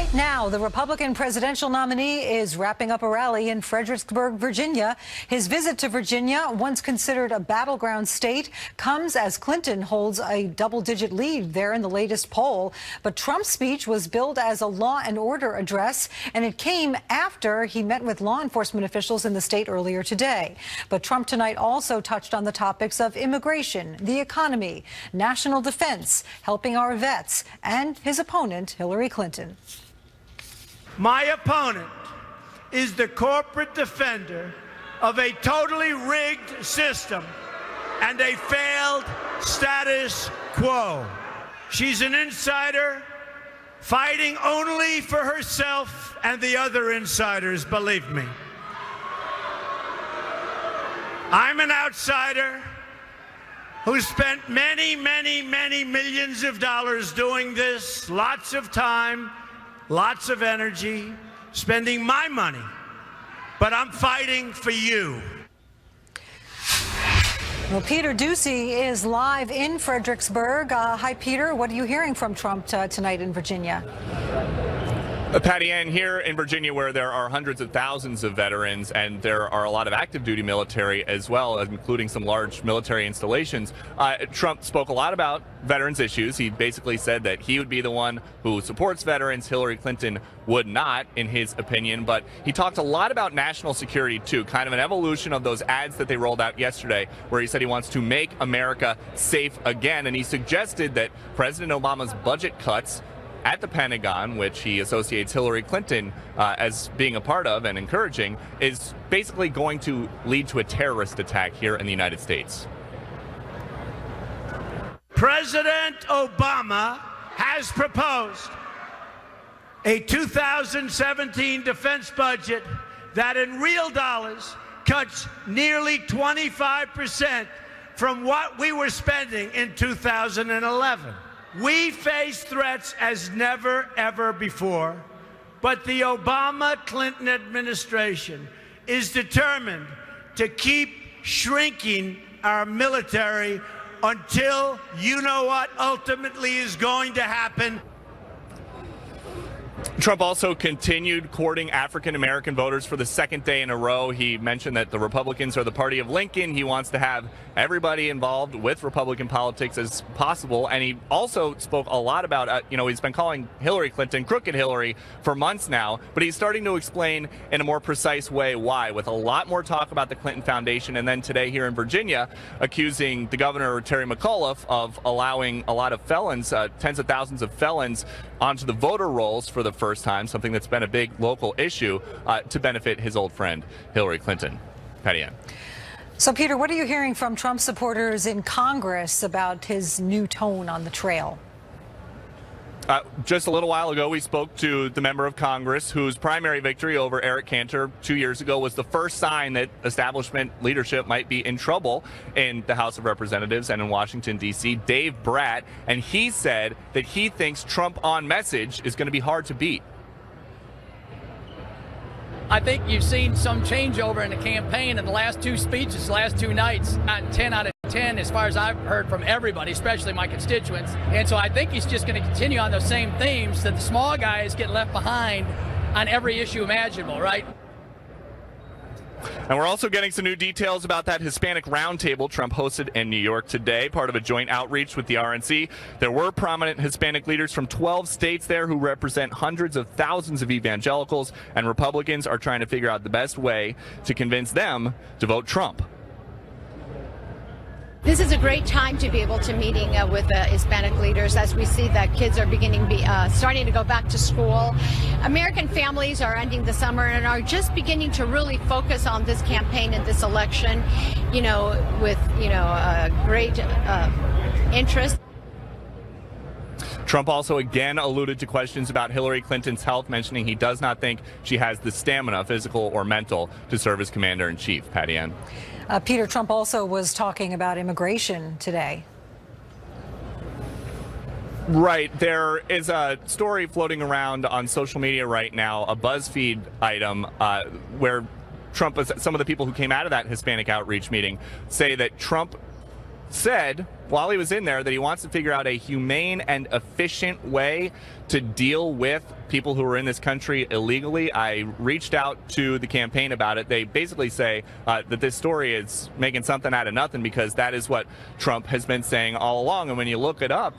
Right now, the Republican presidential nominee is wrapping up a rally in Fredericksburg, Virginia. His visit to Virginia, once considered a battleground state, comes as Clinton holds a double-digit lead there in the latest poll. But Trump's speech was billed as a law and order address, and it came after he met with law enforcement officials in the state earlier today. But Trump tonight also touched on the topics of immigration, the economy, national defense, helping our vets, and his opponent, Hillary Clinton. My opponent is the corporate defender of a totally rigged system and a failed status quo. She's an insider fighting only for herself and the other insiders, believe me. I'm an outsider who spent many millions of dollars doing this, lots of time, lots of energy, spending my money, but I'm fighting for you. Well, Peter Doocy is live in Fredericksburg. Hi, Peter. What are you hearing from Trump tonight in Virginia? Patty Ann, here in Virginia, where there are hundreds of thousands of veterans and there are a lot of active duty military as well, including some large military installations, Trump spoke a lot about veterans issues. He basically said that he would be the one who supports veterans. Hillary Clinton would not, in his opinion. But he talked a lot about national security, too, kind of an evolution of those ads that they rolled out yesterday, where he said he wants to make America safe again. And he suggested that President Obama's budget cuts at the Pentagon, which he associates Hillary Clinton as being a part of and encouraging, is basically going to lead to a terrorist attack here in the United States. President Obama has proposed a 2017 defense budget that in real dollars cuts nearly 25% from what we were spending in 2011. We face threats as never, ever before, but the Obama-Clinton administration is determined to keep shrinking our military until you know what ultimately is going to happen. Trump also continued courting African-American voters for the second day in a row. He mentioned that the Republicans are the party of Lincoln. He wants to have everybody involved with Republican politics as possible. And he also spoke a lot about, he's been calling Hillary Clinton Crooked Hillary for months now, but he's starting to explain in a more precise way why, with a lot more talk about the Clinton Foundation. And then today here in Virginia, accusing the governor, Terry McAuliffe, of allowing a lot of felons, tens of thousands of felons, onto the voter rolls for the first time, something that's been a big local issue to benefit his old friend, Hillary Clinton. Patty Ann. So, Peter, what are you hearing from Trump supporters in Congress about his new tone on the trail? Just a little while ago, we spoke to the member of Congress whose primary victory over Eric Cantor 2 years ago was the first sign that establishment leadership might be in trouble in the House of Representatives and in Washington, D.C., Dave Brat. And he said that he thinks Trump on message is going to be hard to beat. I think you've seen some changeover in the campaign in the last two speeches, the last two nights. Not 10 out of 10 as far as I've heard from everybody, especially my constituents. And so I think he's just going to continue on those same themes, that the small guys get left behind on every issue imaginable, right? And we're also getting some new details about that Hispanic roundtable Trump hosted in New York today, part of a joint outreach with the RNC. There were prominent Hispanic leaders from 12 states there who represent hundreds of thousands of evangelicals, and Republicans are trying to figure out the best way to convince them to vote Trump. This is a great time to be able to meeting with Hispanic leaders as we see that kids are starting to go back to school. American families are ending the summer and are just beginning to really focus on this campaign and this election, with, great interest. Trump also again alluded to questions about Hillary Clinton's health, mentioning he does not think she has the stamina, physical or mental, to serve as commander-in-chief. Patty Ann. Peter, Trump also was talking about immigration today. Right. There is a story floating around on social media right now, a BuzzFeed item where some of the people who came out of that Hispanic outreach meeting say that Trump said while he was in there that he wants to figure out a humane and efficient way to deal with people who are in this country illegally. I reached out to the campaign about it. They basically say that this story is making something out of nothing, because that is what Trump has been saying all along. And when you look it up,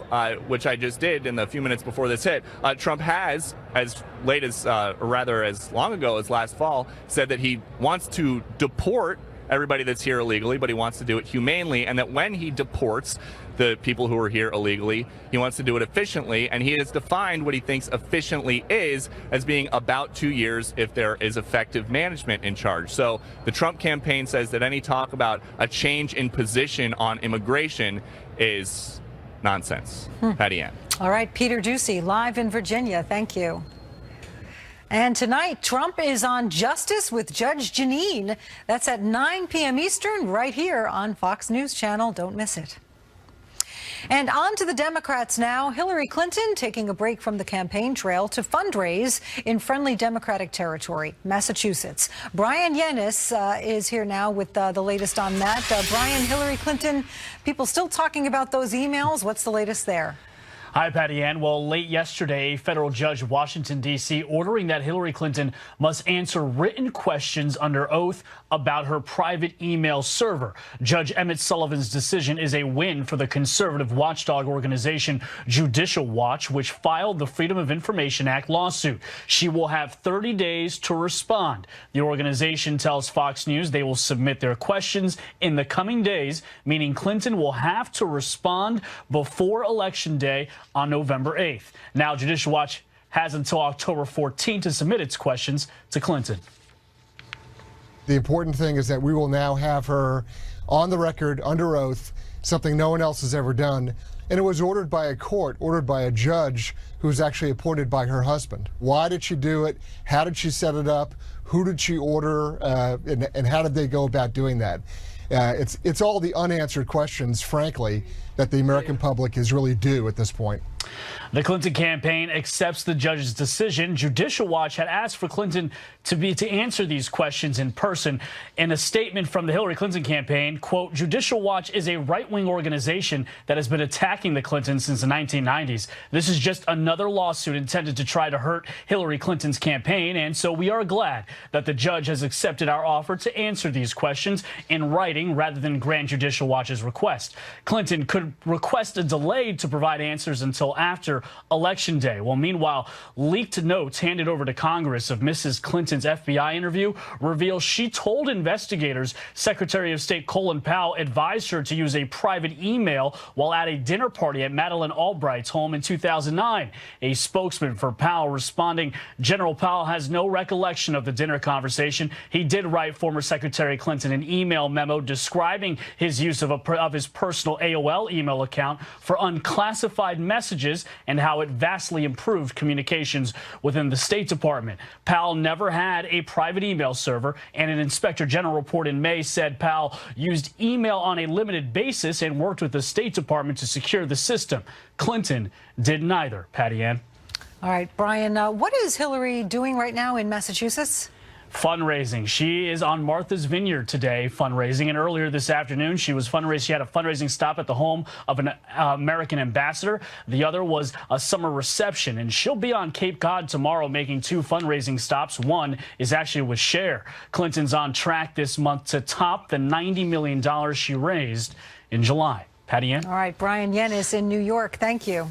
which I just did in the few minutes before this hit, Trump has, as late as, or rather as long ago as last fall, said that he wants to deport everybody that's here illegally, but he wants to do it humanely, and that when he deports the people who are here illegally, he wants to do it efficiently, and he has defined what he thinks efficiently is as being about 2 years if there is effective management in charge. So the Trump campaign says that any talk about a change in position on immigration is nonsense. Patty Ann. All right, Peter Ducey, live in Virginia. Thank you. And tonight, Trump is on Justice with Judge Jeanine. That's at 9 p.m. Eastern, right here on Fox News Channel. Don't miss it. And on to the Democrats now. Hillary Clinton taking a break from the campaign trail to fundraise in friendly Democratic territory, Massachusetts. Brian Yennis is here now with the latest on that. Brian, Hillary Clinton, people still talking about those emails. What's the latest there? Hi, Patty Ann. Well, late yesterday, a federal judge in Washington, D.C., ordering that Hillary Clinton must answer written questions under oath about her private email server. Judge Emmett Sullivan's decision is a win for the conservative watchdog organization Judicial Watch, which filed the Freedom of Information Act lawsuit. She will have 30 days to respond. The organization tells Fox News they will submit their questions in the coming days, meaning Clinton will have to respond before Election Day on November 8th. Now, Judicial Watch has until October 14th to submit its questions to Clinton. The important thing is that we will now have her on the record, under oath, something no one else has ever done. And it was ordered by a court, ordered by a judge who was actually appointed by her husband. Why did she do it? How did she set it up? Who did she order? And how did they go about doing that? It's all the unanswered questions, frankly, that the American public is really due at this point. The Clinton campaign accepts the judge's decision. Judicial Watch had asked for Clinton to answer these questions in person. In a statement from the Hillary Clinton campaign, quote, Judicial Watch is a right-wing organization that has been attacking the Clintons since the 1990s. This is just another lawsuit intended to try to hurt Hillary Clinton's campaign, and so we are glad that the judge has accepted our offer to answer these questions in writing rather than grant Judicial Watch's request. Clinton could request a delay to provide answers until after Election Day. Well, meanwhile, leaked notes handed over to Congress of Mrs. Clinton's FBI interview reveal she told investigators Secretary of State Colin Powell advised her to use a private email while at a dinner party at Madeleine Albright's home in 2009. A spokesman for Powell responding, General Powell has no recollection of the dinner conversation. He did write former Secretary Clinton an email memo describing his use of his personal AOL email account for unclassified messages and how it vastly improved communications within the State Department. Powell never had a private email server, and an Inspector General report in May said Powell used email on a limited basis and worked with the State Department to secure the system. Clinton did neither. Patty Ann. All right, Brian, what is Hillary doing right now in Massachusetts? Fundraising. She is on Martha's Vineyard today fundraising, and earlier this afternoon she was fundraising. She had a fundraising stop at the home of an American ambassador. The other was a summer reception, and she'll be on Cape Cod tomorrow making 2 fundraising stops. One is actually with Cher. Clinton's on track this month to top the $90 million she raised in July. Patty Ann. All right, Brian Yennis in New York. Thank you.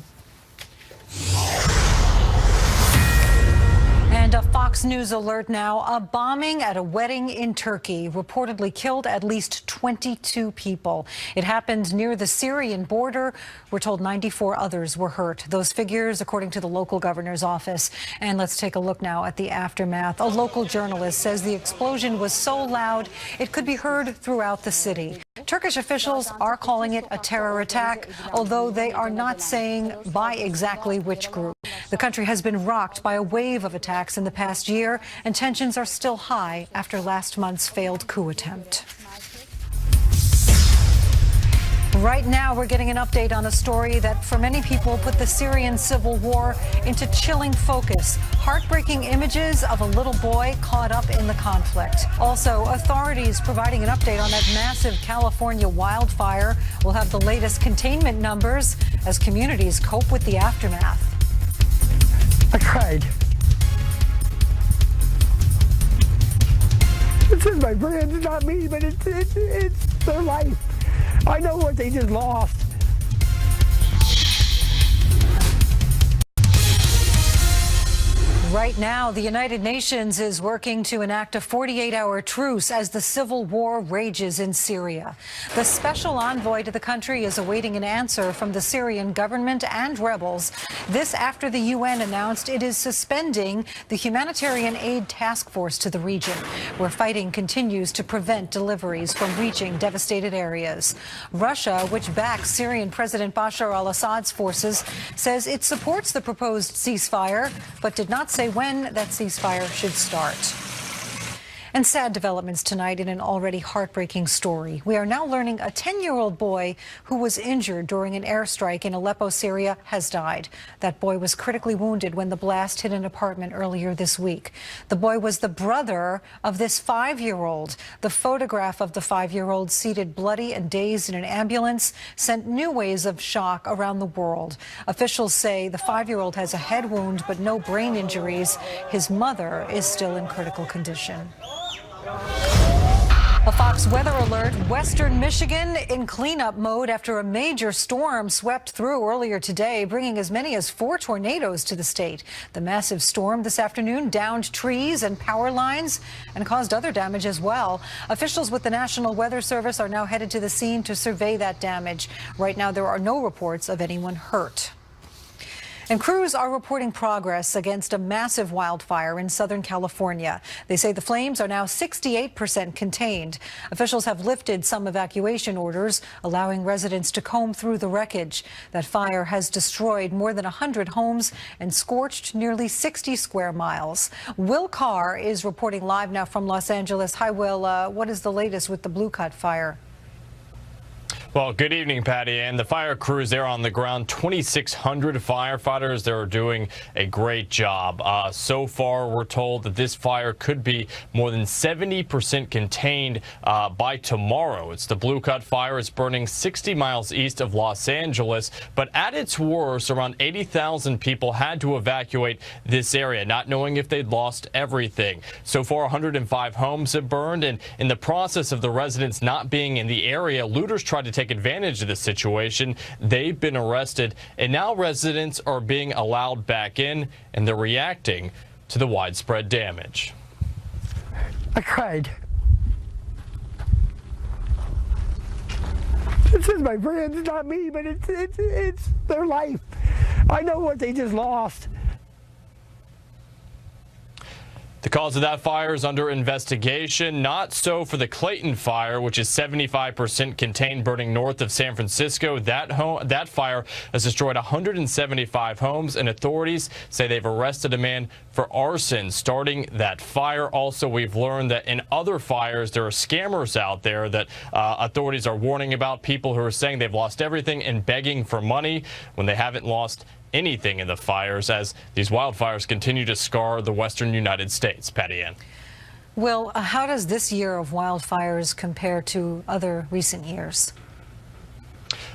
And a Fox News alert now. A bombing at a wedding in Turkey reportedly killed at least 22 people. It happened near the Syrian border. We're told 94 others were hurt. Those figures, according to the local governor's office. And let's take a look now at the aftermath. A local journalist says the explosion was so loud it could be heard throughout the city. Turkish officials are calling it a terror attack, although they are not saying by exactly which group. The country has been rocked by a wave of attacks in the past year, and tensions are still high after last month's failed coup attempt. Right now, we're getting an update on a story that, for many people, put the Syrian civil war into chilling focus. Heartbreaking images of a little boy caught up in the conflict. Also, authorities providing an update on that massive California wildfire. We'll have the latest containment numbers as communities cope with the aftermath. I cried. This is my friends, it's not me, but it's their life. I know what they just lost. Right now, the United Nations is working to enact a 48-hour truce as the civil war rages in Syria. The special envoy to the country is awaiting an answer from the Syrian government and rebels. This after the UN announced it is suspending the humanitarian aid task force to the region, where fighting continues to prevent deliveries from reaching devastated areas. Russia, which backs Syrian President Bashar al-Assad's forces, says it supports the proposed ceasefire, but did not say when that ceasefire should start. And sad developments tonight in an already heartbreaking story. We are now learning a 10-year-old boy who was injured during an airstrike in Aleppo, Syria, has died. That boy was critically wounded when the blast hit an apartment earlier this week. The boy was the brother of this 5-year-old. The photograph of the 5-year-old seated bloody and dazed in an ambulance sent new waves of shock around the world. Officials say the 5-year-old has a head wound but no brain injuries. His mother is still in critical condition. A Fox weather alert. Western Michigan in cleanup mode after a major storm swept through earlier today, bringing as many as 4 tornadoes to the state. The massive storm this afternoon downed trees and power lines and caused other damage as well. Officials with the National Weather Service are now headed to the scene to survey that damage. Right now, there are no reports of anyone hurt. And crews are reporting progress against a massive wildfire in Southern California. They say the flames are now 68% contained. Officials have lifted some evacuation orders, allowing residents to comb through the wreckage. That fire has destroyed more than 100 homes and scorched nearly 60 square miles. Will Carr is reporting live now from Los Angeles. Hi, Will. What is the latest with the Blue Cut fire? Well, good evening, Patty. And the fire crews there on the ground, 2,600 firefighters. They're doing a great job. So far, we're told that this fire could be more than 70% contained by tomorrow. It's the Blue Cut fire. It's burning 60 miles east of Los Angeles. But at its worst, around 80,000 people had to evacuate this area, not knowing if they'd lost everything. So far, 105 homes have burned. And in the process of the residents not being in the area, looters tried to take advantage of the situation. They've been arrested, and now residents are being allowed back in, and they're reacting to the widespread damage. I cried. This is my friends, it's not me, but it's their life. I know what they just lost. The cause of that fire is under investigation. Not so for the Clayton fire, which is 75% contained, burning north of San Francisco. That fire has destroyed 175 homes, and authorities say they've arrested a man for arson starting that fire. Also, we've learned that in other fires, there are scammers out there that authorities are warning about, people who are saying they've lost everything and begging for money when they haven't lost anything in the fires, as these wildfires continue to scar the western United States. Patty Ann. Will, how does this year of wildfires compare to other recent years?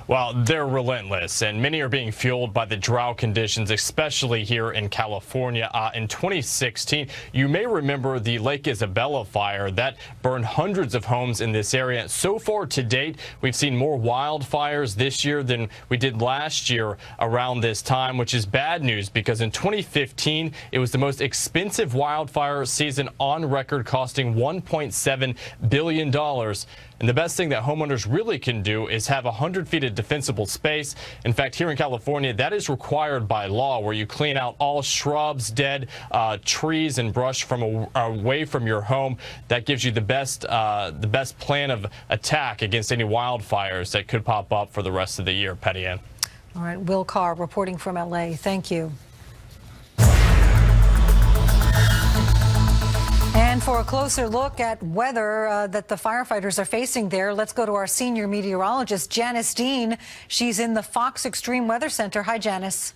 Well, they're relentless, and many are being fueled by the drought conditions, especially here in California. In 2016, you may remember the Lake Isabella fire that burned hundreds of homes in this area. So far to date, we've seen more wildfires this year than we did last year around this time, which is bad news because in 2015, it was the most expensive wildfire season on record, costing $1.7 billion. And the best thing that homeowners really can do is have 100 feet of defensible space. In fact, here in California, that is required by law, where you clean out all shrubs, dead trees, and brush from away from your home. That gives you the best plan of attack against any wildfires that could pop up for the rest of the year. Patty Ann. All right, Will Carr reporting from LA. Thank you. And And for a closer look at weather that the firefighters are facing there, let's go to our senior meteorologist, Janice Dean. She's in the Fox Extreme Weather Center. Hi, Janice.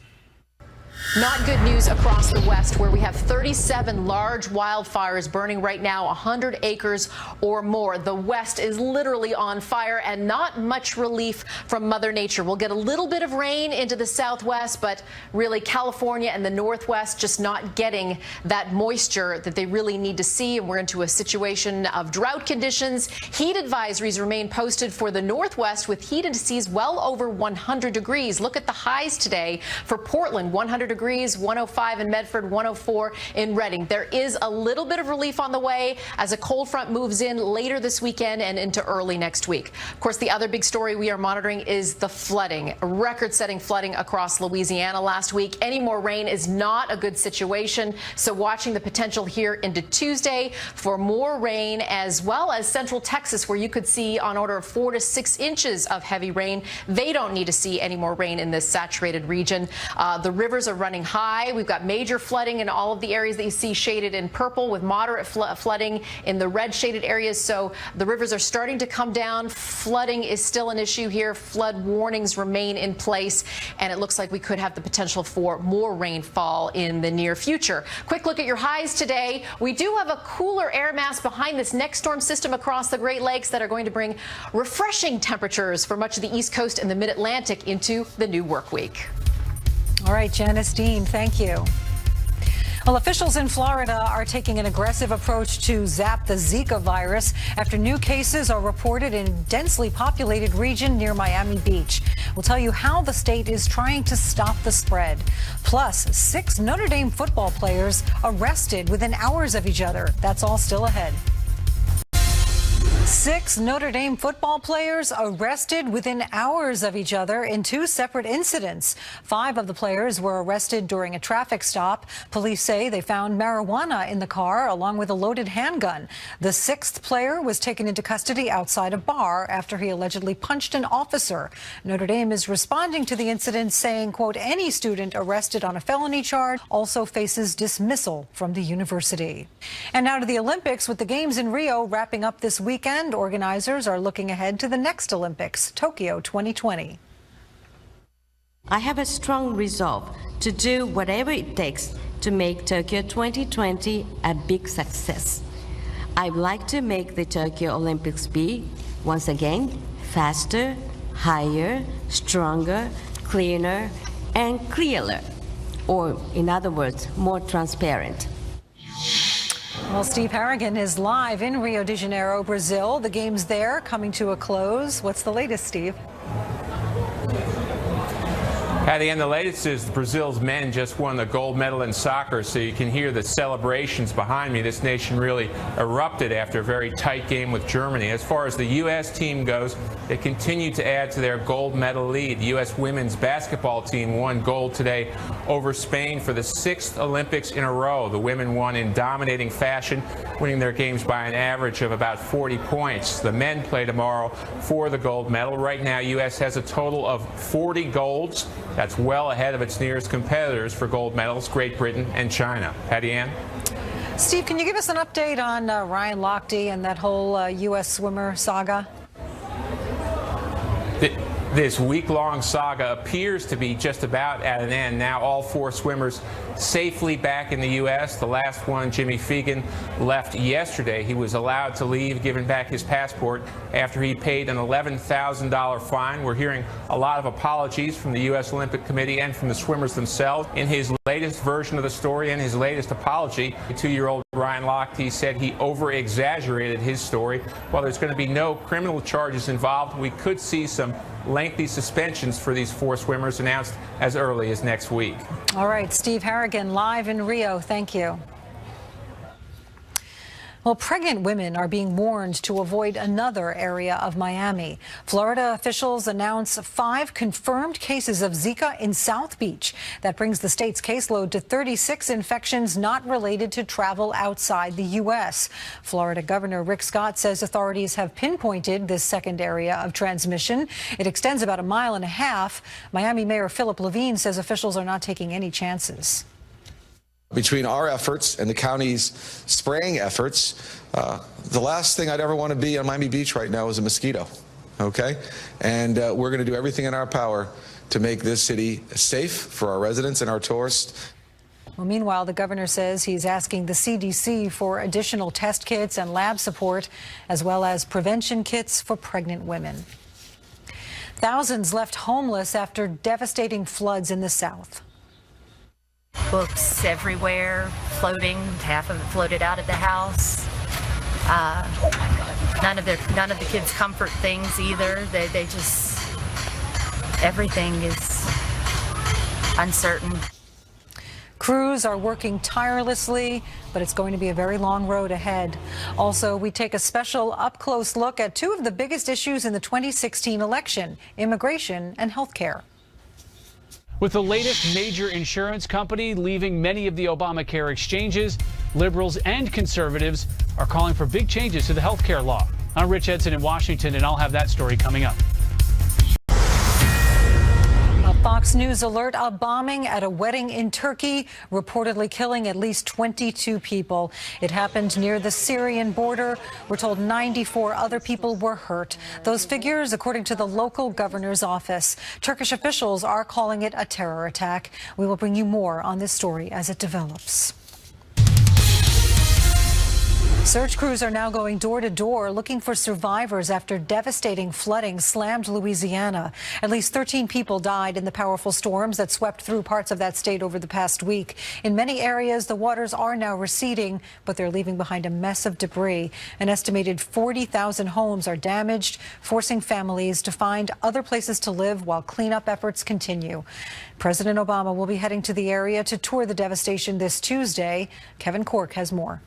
Not good news across the West, where we have 37 large wildfires burning right now, 100 acres or more. The West is literally on fire and not much relief from Mother Nature. We'll get a little bit of rain into the Southwest, but really California and the Northwest just not getting that moisture that they really need to see. And we're into a situation of drought conditions. Heat advisories remain posted for the Northwest with heat indices well over 100 degrees. Look at the highs today for Portland, 100 degrees, 105 in Medford, 104 in Redding. There is a little bit of relief on the way as a cold front moves in later this weekend and into early next week. Of course, the other big story we are monitoring is the flooding. Record-setting flooding across Louisiana last week. Any more rain is not a good situation, so watching the potential here into Tuesday for more rain, as well as central Texas, where you could see on order of 4 to 6 inches of heavy rain. They don't need to see any more rain in this saturated region. The rivers are running high. We've got major flooding in all of the areas that you see shaded in purple, with moderate flooding in the red shaded areas. So the rivers are starting to come down. Flooding is still an issue here. Flood warnings remain in place, and it looks like we could have the potential for more rainfall in the near future. Quick look at your highs today. We do have a cooler air mass behind this next storm system across the Great Lakes that are going to bring refreshing temperatures for much of the East Coast and the Mid-Atlantic into the new work week. All right, Janice Dean, thank you. Well, officials in Florida are taking an aggressive approach to zap the Zika virus after new cases are reported in a densely populated region near Miami Beach. We'll tell you how the state is trying to stop the spread. Plus, 6 Notre Dame football players arrested within hours of each other. That's all still ahead. 6 Notre Dame football players arrested within hours of each other in 2 separate incidents. 5 of the players were arrested during a traffic stop. Police say they found marijuana in the car along with a loaded handgun. The 6th player was taken into custody outside a bar after he allegedly punched an officer. Notre Dame is responding to the incident, saying, quote, any student arrested on a felony charge also faces dismissal from the university. And now to the Olympics, with the Games in Rio wrapping up this weekend. Organizers are looking ahead to the next Olympics, Tokyo 2020. I have a strong resolve to do whatever it takes to make Tokyo 2020 a big success. I'd like to make the Tokyo Olympics be, once again, faster, higher, stronger, cleaner, and clearer. Or, in other words, more transparent. Well, Steve Harrigan is live in Rio de Janeiro, Brazil. The games there coming to a close. What's the latest, Steve? Patty, and the latest is Brazil's men just won the gold medal in soccer, so you can hear the celebrations behind me. This nation really erupted after a very tight game with Germany. As far as the U.S. team goes, they continue to add to their gold medal lead. The U.S. women's basketball team won gold today over Spain for the 6th Olympics in a row. The women won in dominating fashion, winning their games by an average of about 40 points. The men play tomorrow for the gold medal. Right now, U.S. has a total of 40 golds. That's well ahead of its nearest competitors for gold medals, Great Britain and China. Patty Ann? Steve, can you give us an update on Ryan Lochte and that whole U.S. swimmer saga? This week-long saga appears to be just about at an end. Now all 4 swimmers safely back in the U.S. The last one, Jimmy Fegan, left yesterday. He was allowed to leave, given back his passport after he paid an $11,000 fine. We're hearing a lot of apologies from the U.S. Olympic Committee and from the swimmers themselves. In his latest version of the story and his latest apology, 2-year-old Ryan Lochte said he over-exaggerated his story. While there's going to be no criminal charges involved, we could see some lengthy suspensions for these 4 swimmers announced as early as next week. All right, Steve Harrigan live in Rio. Thank you. Well, pregnant women are being warned to avoid another area of Miami. Florida officials announce 5 confirmed cases of Zika in South Beach. That brings the state's caseload to 36 infections not related to travel outside the U.S. Florida Governor Rick Scott says authorities have pinpointed this second area of transmission. It extends about 1.5 miles. Miami Mayor Philip Levine says officials are not taking any chances. Between our efforts and the county's spraying efforts, the last thing I'd ever want to be on Miami Beach right now is a mosquito, okay? And we're going to do everything in our power to make this city safe for our residents and our tourists. Well, meanwhile, the governor says he's asking the CDC for additional test kits and lab support, as well as prevention kits for pregnant women. Thousands left homeless after devastating floods in the South. Books everywhere, floating. Half of it floated out of the house. None of the kids' comfort things either. They just, everything is uncertain. Crews are working tirelessly, but it's going to be a very long road ahead. Also, we take a special up-close look at two of the biggest issues in the 2016 election: immigration and health care. With the latest major insurance company leaving many of the Obamacare exchanges, liberals and conservatives are calling for big changes to the health care law. I'm Rich Edson in Washington, and I'll have that story coming up. A Fox News alert: a bombing at a wedding in Turkey, reportedly killing at least 22 people. It happened near the Syrian border. We're told 94 other people were hurt. Those figures, according to the local governor's office. Turkish officials are calling it a terror attack. We will bring you more on this story as it develops. Search crews are now going door to door looking for survivors after devastating flooding slammed Louisiana. At least 13 people died in the powerful storms that swept through parts of that state over the past week. In many areas, the waters are now receding, but they're leaving behind a mess of debris. An estimated 40,000 homes are damaged, forcing families to find other places to live while cleanup efforts continue. President Obama will be heading to the area to tour the devastation this Tuesday. Kevin Corke has more.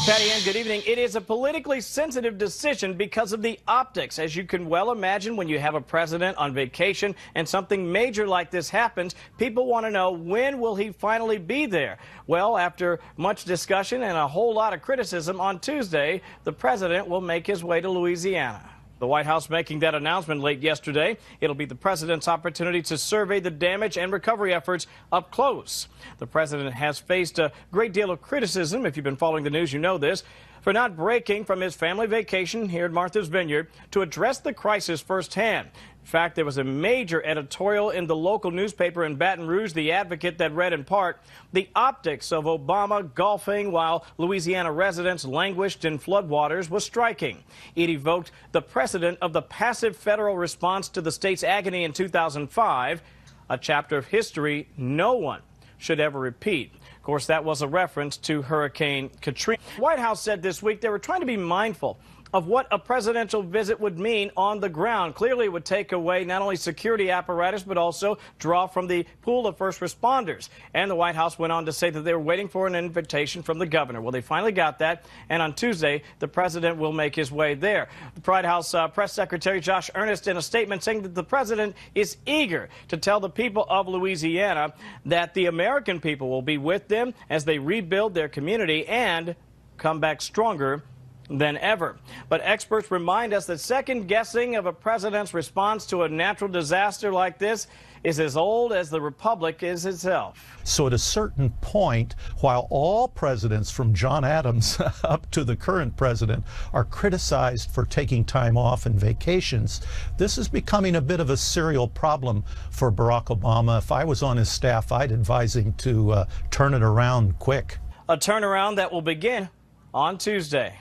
Patty Ann, good evening. It is a politically sensitive decision because of the optics. As you can well imagine, when you have a president on vacation and something major like this happens, people want to know, when will he finally be there? Well, after much discussion and a whole lot of criticism, on Tuesday, the president will make his way to Louisiana. The White House making that announcement late yesterday. It'll be the president's opportunity to survey the damage and recovery efforts up close. The president has faced a great deal of criticism. If you've been following the news, you know this, for not breaking from his family vacation here at Martha's Vineyard to address the crisis firsthand. In fact, there was a major editorial in the local newspaper in Baton Rouge, The Advocate, that read in part, "The optics of Obama golfing while Louisiana residents languished in floodwaters was striking." It evoked the precedent of the passive federal response to the state's agony in 2005, a chapter of history no one should ever repeat. Of course, that was a reference to Hurricane Katrina. The White House said this week they were trying to be mindful of what a presidential visit would mean on the ground. Clearly, it would take away not only security apparatus, but also draw from the pool of first responders. And the White House went on to say that they were waiting for an invitation from the governor. Well, they finally got that, and on Tuesday, the president will make his way there. The White House Press Secretary Josh Earnest, in a statement, saying that the president is eager to tell the people of Louisiana that the American people will be with them as they rebuild their community and come back stronger than ever. But experts remind us that second guessing of a president's response to a natural disaster like this is as old as the republic is itself. So at a certain point, while all presidents from John Adams up to the current president are criticized for taking time off and vacations, this is becoming a bit of a serial problem for Barack Obama. If I was on his staff, I'd advise him to turn it around quick. A turnaround that will begin on Tuesday.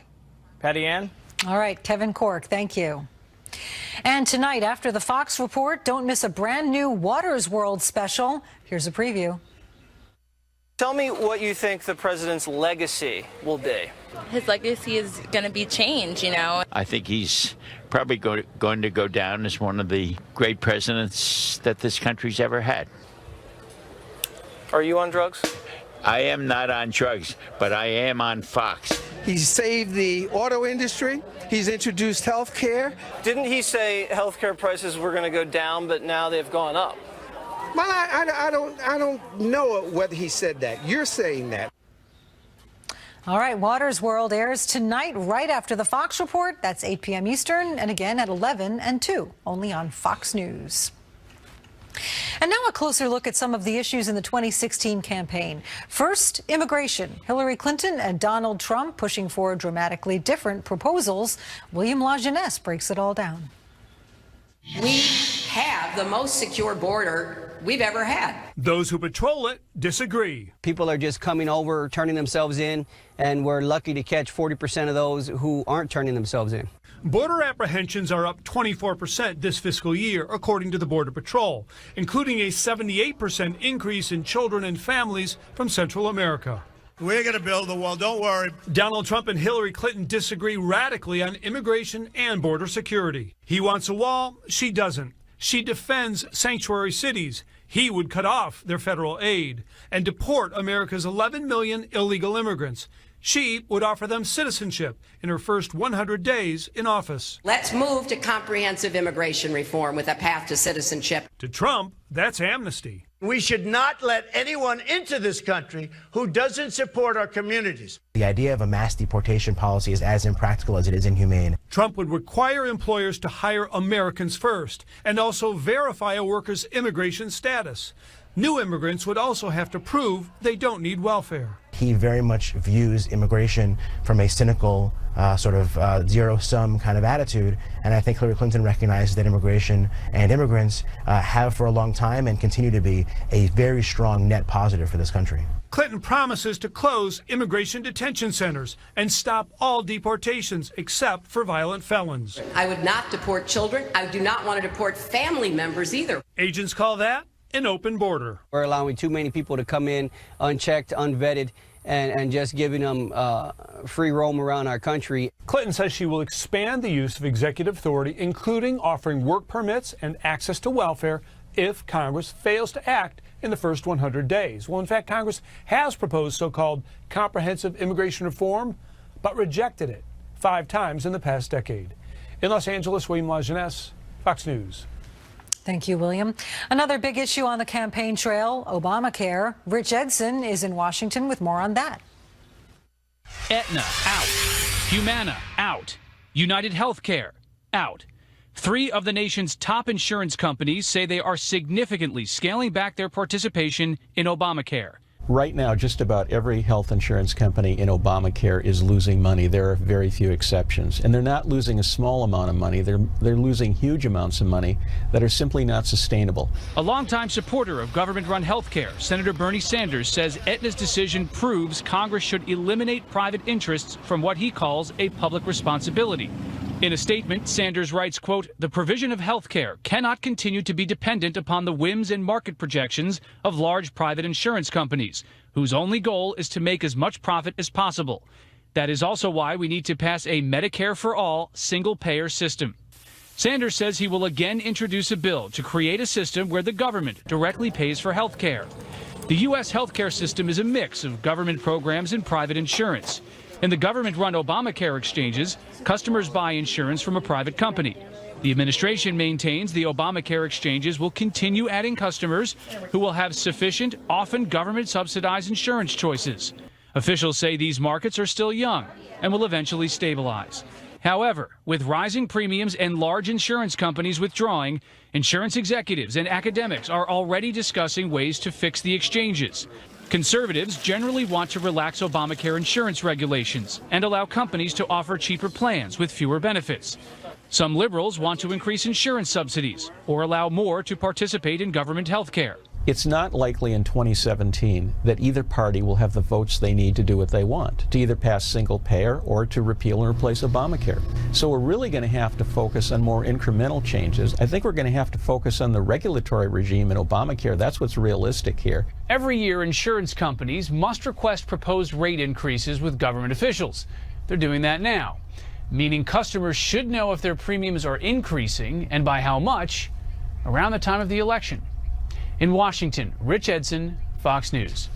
Patty Ann? All right, Kevin Corke, thank you. And tonight, after the Fox report, don't miss a brand new Water's World special. Here's a preview. Tell me what you think the president's legacy will be. His legacy is going to be change, you know. I think he's probably going to go down as one of the great presidents that this country's ever had. Are you on drugs? I am not on drugs, but I am on Fox. He's saved the auto industry. He's introduced health care. Didn't he say health care prices were going to go down, but now they've gone up? Well, I don't know whether he said that. You're saying that. All right, Water's World airs tonight right after the Fox report. That's 8 p.m. Eastern, and again at 11 and 2, only on Fox News. And now a closer look at some of the issues in the 2016 campaign. First, immigration. Hillary Clinton and Donald Trump pushing for dramatically different proposals. William LaJeunesse breaks it all down. We have the most secure border we've ever had. Those who patrol it disagree. People are just coming over, turning themselves in, and we're lucky to catch 40% of those who aren't turning themselves in. Border apprehensions are up 24% this fiscal year, according to the Border Patrol, including a 78% increase in children and families from Central America. We're going to build the wall, don't worry. Donald Trump and Hillary Clinton disagree radically on immigration and border security. He wants a wall, she doesn't. She defends sanctuary cities. He would cut off their federal aid and deport America's 11 million illegal immigrants. She would offer them citizenship in her first 100 days in office. Let's move to comprehensive immigration reform with a path to citizenship. To Trump, that's amnesty. We should not let anyone into this country who doesn't support our communities. The idea of a mass deportation policy is as impractical as it is inhumane. Trump would require employers to hire Americans first and also verify a worker's immigration status. New immigrants would also have to prove they don't need welfare. He very much views immigration from a cynical, zero-sum kind of attitude, and I think Hillary Clinton recognizes that immigration and immigrants have for a long time and continue to be a very strong net positive for this country. Clinton promises to close immigration detention centers and stop all deportations except for violent felons. I would not deport children. I do not want to deport family members either. Agents call that an open border. We're allowing too many people to come in unchecked, unvetted, and just giving them free roam around our country. Clinton says she will expand the use of executive authority, including offering work permits and access to welfare if Congress fails to act in the first 100 days. Well, in fact, Congress has proposed so-called comprehensive immigration reform, but rejected it 5 times in the past decade. In Los Angeles, William LaJeunesse, Fox News. Thank you, William. Another big issue on the campaign trail, Obamacare. Rich Edson is in Washington with more on that. Aetna, out. Humana, out. United Healthcare, out. 3 of the nation's top insurance companies say they are significantly scaling back their participation in Obamacare. Right now, just about every health insurance company in Obamacare is losing money. There are very few exceptions. And they're not losing a small amount of money. They're losing huge amounts of money that are simply not sustainable. A longtime supporter of government-run health care, Senator Bernie Sanders says Aetna's decision proves Congress should eliminate private interests from what he calls a public responsibility. In a statement, Sanders writes, quote, "The provision of health care cannot continue to be dependent upon the whims and market projections of large private insurance companies, whose only goal is to make as much profit as possible. That is also why we need to pass a Medicare for all single-payer system." Sanders says he will again introduce a bill to create a system where the government directly pays for health care. The U.S. healthcare system is a mix of government programs and private insurance. In the government-run Obamacare exchanges, customers buy insurance from a private company. The administration maintains the Obamacare exchanges will continue adding customers who will have sufficient, often government-subsidized insurance choices. Officials say these markets are still young and will eventually stabilize. However, with rising premiums and large insurance companies withdrawing, insurance executives and academics are already discussing ways to fix the exchanges. Conservatives generally want to relax Obamacare insurance regulations and allow companies to offer cheaper plans with fewer benefits. Some liberals want to increase insurance subsidies or allow more to participate in government health care. It's not likely in 2017 that either party will have the votes they need to do what they want, to either pass single payer or to repeal and replace Obamacare. So we're really going to have to focus on more incremental changes. I think we're going to have to focus on the regulatory regime in Obamacare. That's what's realistic here. Every year, insurance companies must request proposed rate increases with government officials. They're doing that now, meaning customers should know if their premiums are increasing and by how much around the time of the election. In Washington, Rich Edson, Fox News.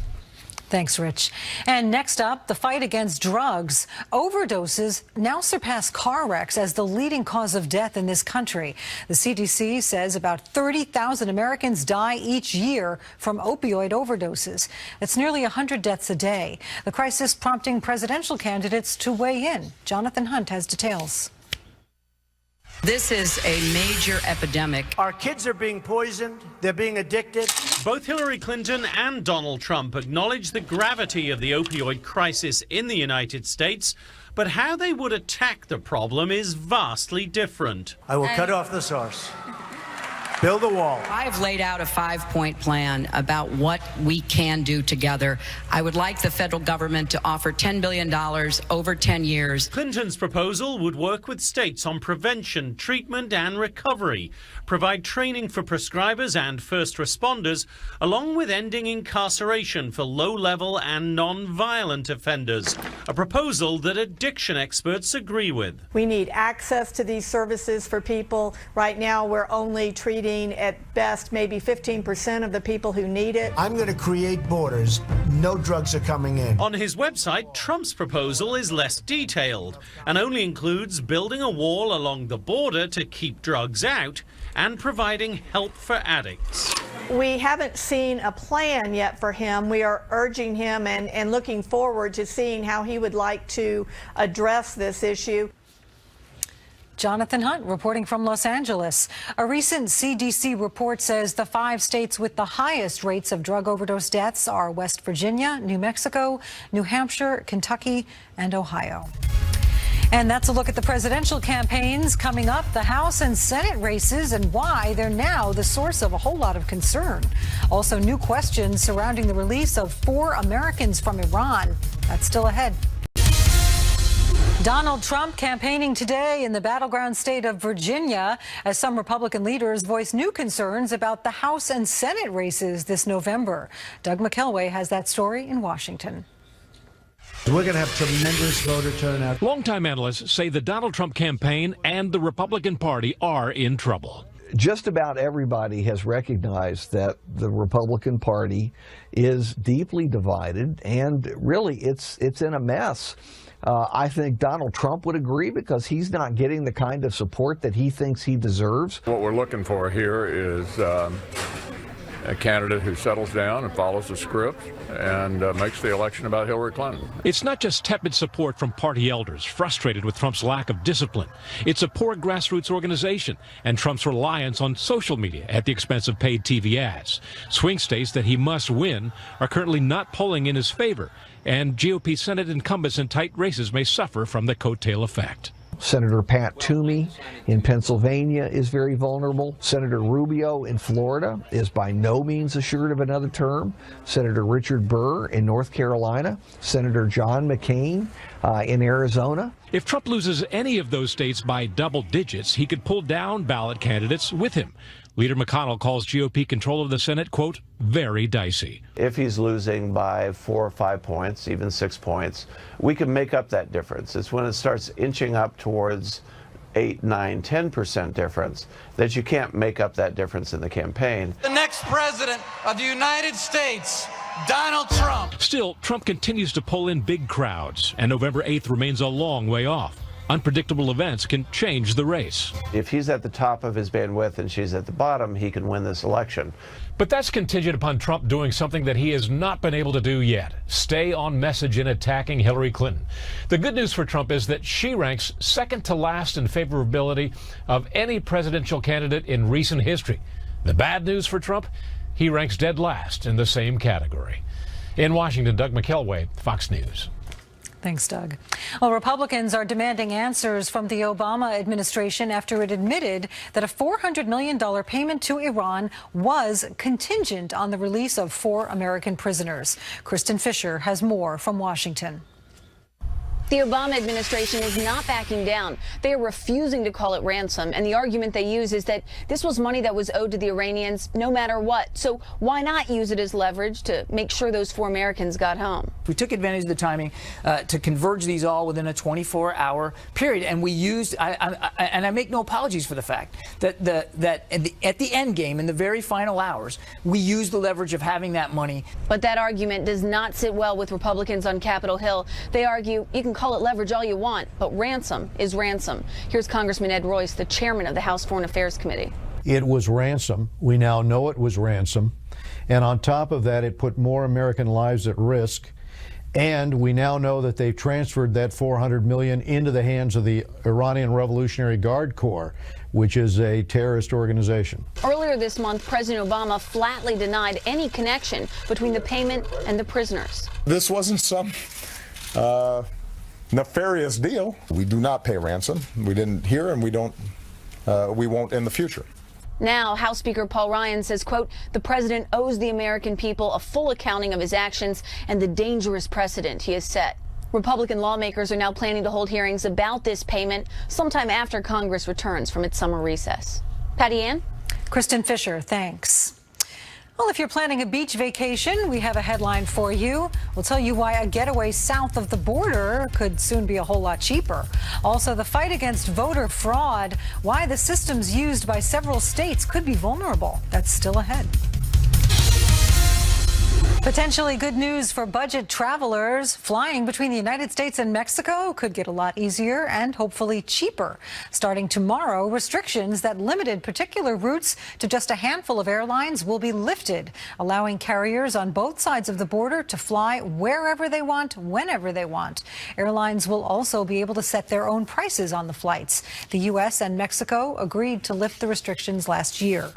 Thanks, Rich. And next up, the fight against drugs. Overdoses now surpass car wrecks as the leading cause of death in this country. The CDC says about 30,000 Americans die each year from opioid overdoses. That's nearly 100 deaths a day. The crisis prompting presidential candidates to weigh in. Jonathan Hunt has details. This is a major epidemic. Our kids are being poisoned. They're being addicted. Both Hillary Clinton and Donald Trump acknowledge the gravity of the opioid crisis in the United States, but how they would attack the problem is vastly different. I will cut off the source. Build a wall. I have laid out a 5-point plan about what we can do together. I would like the federal government to offer $10 billion over 10 years. Clinton's proposal would work with states on prevention, treatment and recovery, provide training for prescribers and first responders, along with ending incarceration for low-level and non-violent offenders, a proposal that addiction experts agree with. We need access to these services for people. Right now, we're only treating at best maybe 15% of the people who need it. I'm going to create borders. No drugs are coming in. On his website, Trump's proposal is less detailed and only includes building a wall along the border to keep drugs out and providing help for addicts. We haven't seen a plan yet for him. We are urging him and looking forward to seeing how he would like to address this issue. Jonathan Hunt reporting from Los Angeles. A recent CDC report says the 5 states with the highest rates of drug overdose deaths are West Virginia, New Mexico, New Hampshire, Kentucky, and Ohio. And that's a look at the presidential campaigns coming up, the House and Senate races, and why they're now the source of a whole lot of concern. Also, new questions surrounding the release of 4 Americans from Iran. That's still ahead. Donald Trump campaigning today in the battleground state of Virginia as some Republican leaders voice new concerns about the House and Senate races this November. Doug McKelway has that story in Washington. We're going to have tremendous voter turnout. Longtime analysts say the Donald Trump campaign and the Republican Party are in trouble. Just about everybody has recognized that the Republican Party is deeply divided, and really it's in a mess. I think Donald Trump would agree because he's not getting the kind of support that he thinks he deserves. What we're looking for here is a candidate who settles down and follows the script and makes the election about Hillary Clinton. It's not just tepid support from party elders frustrated with Trump's lack of discipline. It's a poor grassroots organization and Trump's reliance on social media at the expense of paid TV ads. Swing states that he must win are currently not polling in his favor, and GOP Senate incumbents in tight races may suffer from the coattail effect. Senator Pat Toomey in Pennsylvania is very vulnerable. Senator Rubio in Florida is by no means assured of another term. Senator Richard Burr in North Carolina. Senator John McCain in Arizona. If Trump loses any of those states by double digits, he could pull down ballot candidates with him. Leader McConnell calls GOP control of the Senate, quote, very dicey. If he's losing by 4 or 5 points, even 6 points, we can make up that difference. It's when it starts inching up towards 8, 9, 10% difference that you can't make up that difference in the campaign. The next president of the United States, Donald Trump. Still, Trump continues to pull in big crowds, and November 8th remains a long way off. Unpredictable events can change the race. If he's at the top of his bandwidth and she's at the bottom, he can win this election. But that's contingent upon Trump doing something that he has not been able to do yet. Stay on message in attacking Hillary Clinton. The good news for Trump is that she ranks second to last in favorability of any presidential candidate in recent history. The bad news for Trump, he ranks dead last in the same category. In Washington, Doug McKelway, Fox News. Thanks, Doug. Well, Republicans are demanding answers from the Obama administration after it admitted that a $400 million payment to Iran was contingent on the release of 4 American prisoners. Kristen Fisher has more from Washington. The Obama administration is not backing down. They are refusing to call it ransom, and the argument they use is that this was money that was owed to the Iranians no matter what. So why not use it as leverage to make sure those 4 Americans got home? We took advantage of the timing to converge these all within a 24-hour period, and we used, and I make no apologies for the fact that at the end game, in the very final hours, we used the leverage of having that money. But that argument does not sit well with Republicans on Capitol Hill. They argue you can call it leverage all you want, but ransom is ransom. Here's Congressman Ed Royce, the chairman of the House Foreign Affairs Committee. It was ransom. We now know it was ransom. And on top of that, it put more American lives at risk. And we now know that they've transferred that $400 million into the hands of the Iranian Revolutionary Guard Corps, which is a terrorist organization. Earlier this month, President Obama flatly denied any connection between the payment and the prisoners. This wasn't some nefarious deal. We do not pay ransom. We didn't here, and we won't in the future. Now, House Speaker Paul Ryan says, quote, the president owes the American people a full accounting of his actions and the dangerous precedent he has set. Republican lawmakers are now planning to hold hearings about this payment sometime after Congress returns from its summer recess. Patty Ann? Kristen Fisher, thanks. Well, if you're planning a beach vacation, we have a headline for you. We'll tell you why a getaway south of the border could soon be a whole lot cheaper. Also, the fight against voter fraud, why the systems used by several states could be vulnerable. That's still ahead. Potentially good news for budget travelers. Flying between the United States and Mexico could get a lot easier and hopefully cheaper. Starting tomorrow, restrictions that limited particular routes to just a handful of airlines will be lifted, allowing carriers on both sides of the border to fly wherever they want, whenever they want. Airlines will also be able to set their own prices on the flights. The U.S. and Mexico agreed to lift the restrictions last year.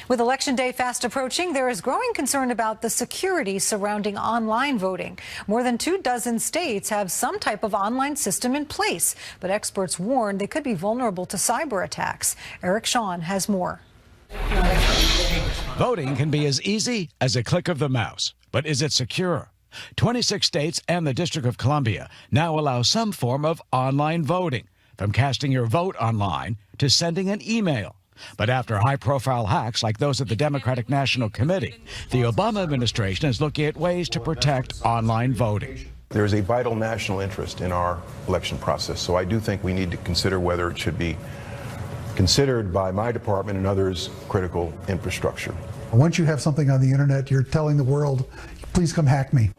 With Election Day fast approaching, there is growing concern about the security surrounding online voting. More than 24 states have some type of online system in place, but experts warn they could be vulnerable to cyber attacks. Eric Shawn has more. Voting can be as easy as a click of the mouse, but is it secure? 26 states and the District of Columbia now allow some form of online voting, from casting your vote online to sending an email. But after high-profile hacks like those at the Democratic National Committee, the Obama administration is looking at ways to protect online voting. There is a vital national interest in our election process, so I do think we need to consider whether it should be considered by my department and others critical infrastructure. Once you have something on the internet, you're telling the world, please come hack me.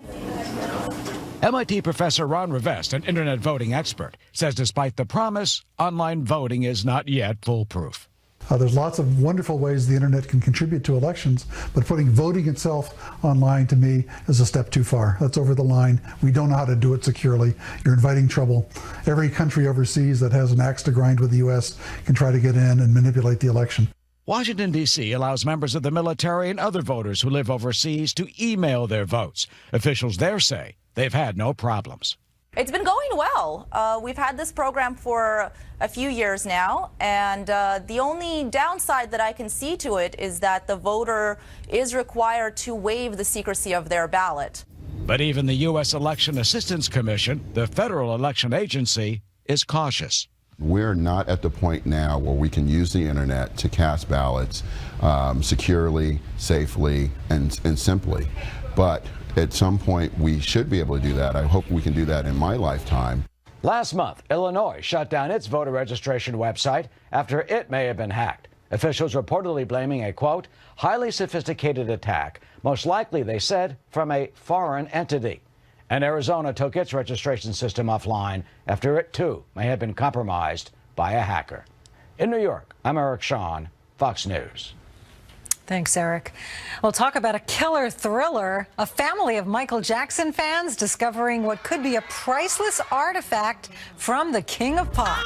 MIT professor Ron Rivest, an internet voting expert, says despite the promise, online voting is not yet foolproof. There's lots of wonderful ways the internet can contribute to elections, but putting voting itself online, to me, is a step too far. That's over the line. We don't know how to do it securely. You're inviting trouble. Every country overseas that has an axe to grind with the U.S. can try to get in and manipulate the election. Washington, D.C. allows members of the military and other voters who live overseas to email their votes. Officials there say they've had no problems. It's been going well. We've had this program for a few years now, and the only downside that I can see to it is that the voter is required to waive the secrecy of their ballot. But even the U.S. Election Assistance Commission, the federal election agency, is cautious. We're not at the point now where we can use the internet to cast ballots securely, safely, and simply. But at some point, we should be able to do that. I hope we can do that in my lifetime. Last month, Illinois shut down its voter registration website after it may have been hacked. Officials reportedly blaming a, quote, highly sophisticated attack, most likely, they said, from a foreign entity. And Arizona took its registration system offline after it, too, may have been compromised by a hacker. In New York, I'm Eric Shawn, Fox News. Thanks, Eric. We'll talk about a killer thriller. A family of Michael Jackson fans discovering what could be a priceless artifact from the King of Pop.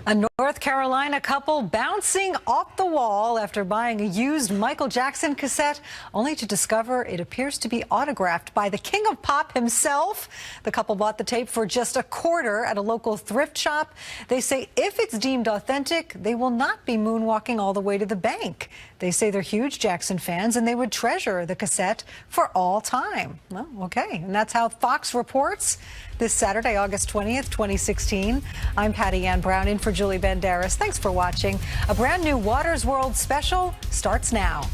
A North Carolina couple bouncing off the wall after buying a used Michael Jackson cassette, only to discover it appears to be autographed by the King of Pop himself. The couple bought the tape for just $0.25 at a local thrift shop. They say if it's deemed authentic, they will not be moonwalking all the way to the bank. They say they're huge Jackson fans and they would treasure the cassette for all time. Well, okay. And that's how Fox reports this Saturday, August 20th, 2016. I'm Patty Ann Brown in for Julie Banderas. Thanks for watching. A brand new Watters World special starts now.